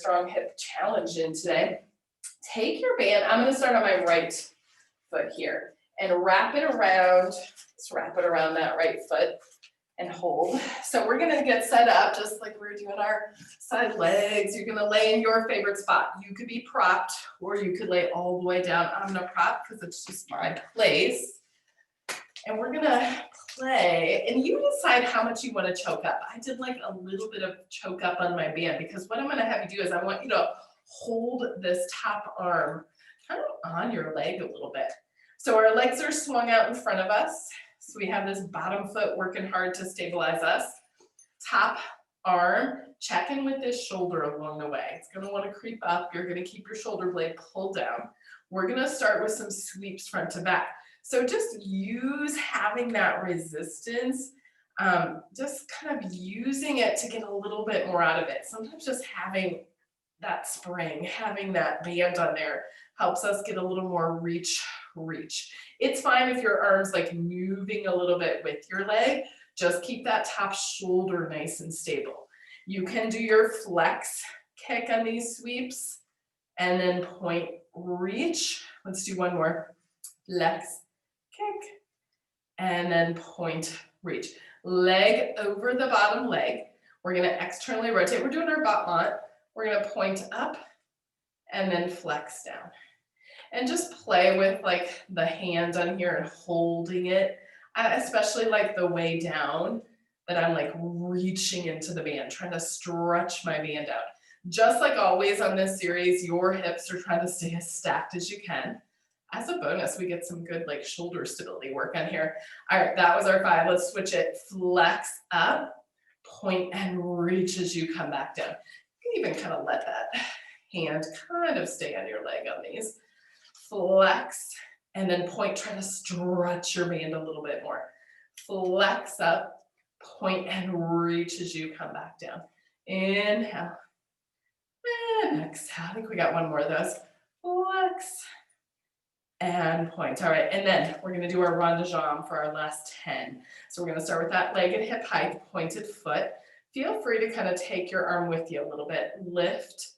strong hip challenge in today. Take your band, I'm gonna start on my right foot here and wrap it around, let's wrap it around that right foot and hold. So we're gonna get set up just like we're doing our side legs. You're gonna lay in your favorite spot. You could be propped or you could lay all the way down. I'm gonna prop because it's just my place. And we're gonna play, and you decide how much you want to choke up. I did like a little bit of choke up on my band because what I'm gonna have you do is I want you to hold this top arm kind of on your leg a little bit. So our legs are swung out in front of us. So we have this bottom foot working hard to stabilize us. Top arm, check in with this shoulder along the way. It's gonna wanna creep up. You're gonna keep your shoulder blade pulled down. We're gonna start with some sweeps front to back. So just use having that resistance, just kind of using it to get a little bit more out of it. Sometimes just having that spring, having that band on there helps us get a little more reach. It's fine if your arm's like moving a little bit with your leg, just keep that top shoulder nice and stable. You can do your flex kick on these sweeps and then point, reach. Let's do one more. Flex, kick, and then point, reach. Leg over the bottom leg. We're gonna externally rotate. We're doing our battement. We're gonna point up and then flex down. And just play with like the hand on here and holding it. I especially like the way down that I'm like reaching into the band, trying to stretch my band out. Just like always on this series, your hips are trying to stay as stacked as you can. As a bonus, we get some good like shoulder stability work on here. All right, that was our 5. Let's switch it. Flex up, point and reach as you come back down. You can even kind of let that hand kind of stay on your leg on these. Flex and then point, try to stretch your band a little bit more. Flex up, point and reach as you come back down. Inhale and exhale. I think we got one more of those. Flex and point. All right, and then we're gonna do our rond de jambe for our last 10. So we're gonna start with that leg at hip height, pointed foot. Feel free to kind of take your arm with you a little bit. Lift,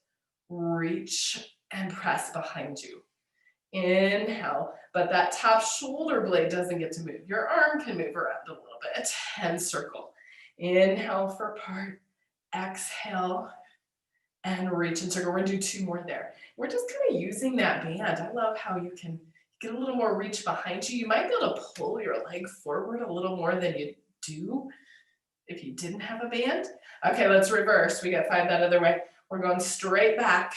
reach, and press behind you. Inhale, but that top shoulder blade doesn't get to move. Your arm can move around a little bit and circle. Inhale for part, exhale, and reach and circle. We're gonna do 2 more there. We're just kind of using that band. I love how you can get a little more reach behind you. You might be able to pull your leg forward a little more than you do if you didn't have a band. Okay, let's reverse. We got 5 that other way. We're going straight back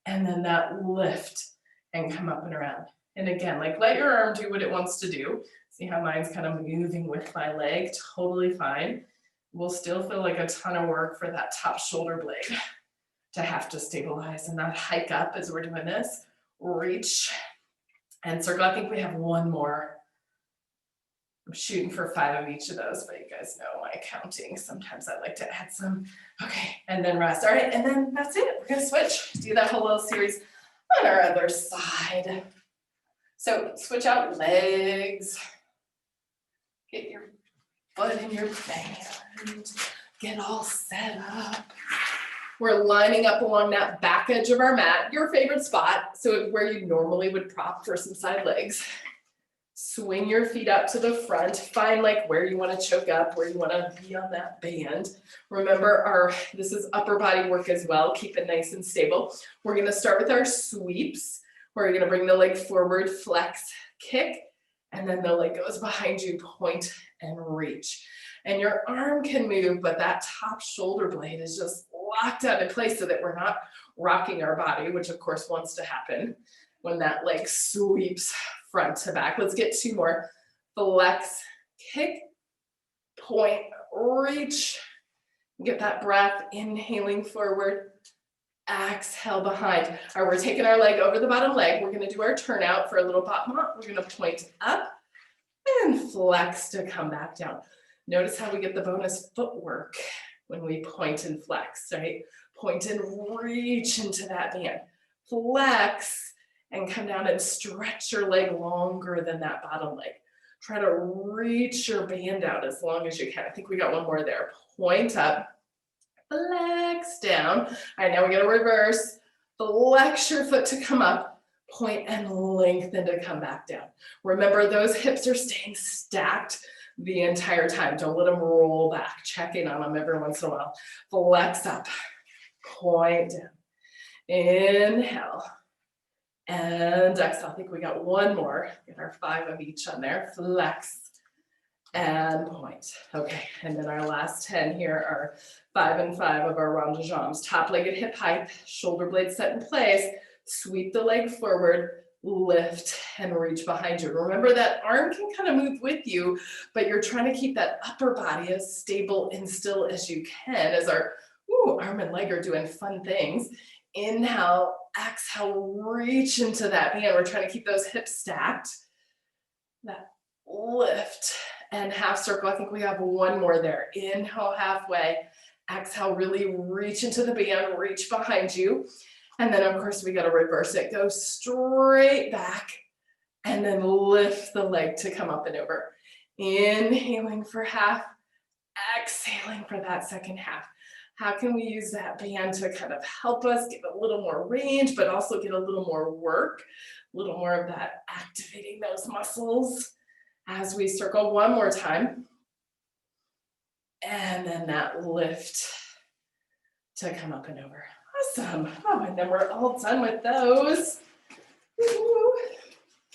and then that lift and come up and around. And again, like let your arm do what it wants to do. See how mine's kind of moving with my leg, totally fine. We'll still feel like a ton of work for that top shoulder blade to have to stabilize and not hike up as we're doing this. Reach and circle. I think we have one more. I'm shooting for 5 of each of those, but you guys know my counting. Sometimes I like to add some. Okay, and then rest. All right, and then that's it. We're gonna switch, do that whole little series on our other side. So switch out legs. Get your foot in your band. Get all set up. We're lining up along that back edge of our mat, your favorite spot, so where you normally would prop for some side legs. Swing your feet up to the front, find like where you want to choke up, where you want to be on that band. Remember this is upper body work as well, keep it nice and stable. We're going to start with our sweeps. We're going to bring the leg forward, flex, kick, and then the leg goes behind you, point and reach. And your arm can move, but that top shoulder blade is just locked down in place so that we're not rocking our body, which of course wants to happen when that leg sweeps front to back. Let's get 2 more. Flex, kick, point, reach. Get that breath, inhaling forward, exhale behind. All right, we're taking our leg over the bottom leg. We're gonna do our turnout for a little battement. We're gonna point up and flex to come back down. Notice how we get the bonus footwork when we point and flex, right? Point and reach into that band. Flex and come down and stretch your leg longer than that bottom leg. Try to reach your band out as long as you can. I think we got one more there. Point up, flex down. All right, now we're gonna reverse. Flex your foot to come up, point and lengthen to come back down. Remember, those hips are staying stacked the entire time. Don't let them roll back. Check in on them every once in a while. Flex up, point down. Inhale and exhale. I think we got one more. Get our 5 of each on there. Flex and point. Okay, and then our last 10 here are 5 and 5 of our rond de jambes. Top-legged hip height, shoulder blades set in place. Sweep the leg forward, lift and reach behind you. Remember that arm can kind of move with you, but you're trying to keep that upper body as stable and still as you can as our arm and leg are doing fun things. Inhale, exhale, reach into that band. We're trying to keep those hips stacked. That lift and half circle. I think we have one more there. Inhale halfway. Exhale, really reach into the band, reach behind you. And then of course we got to reverse it. Go straight back and then lift the leg to come up and over. Inhaling for half, exhaling for that second half. How can we use that band to kind of help us get a little more range, but also get a little more work, a little more of that activating those muscles as we circle one more time. And then that lift to come up and over. Awesome. Oh, and then we're all done with those.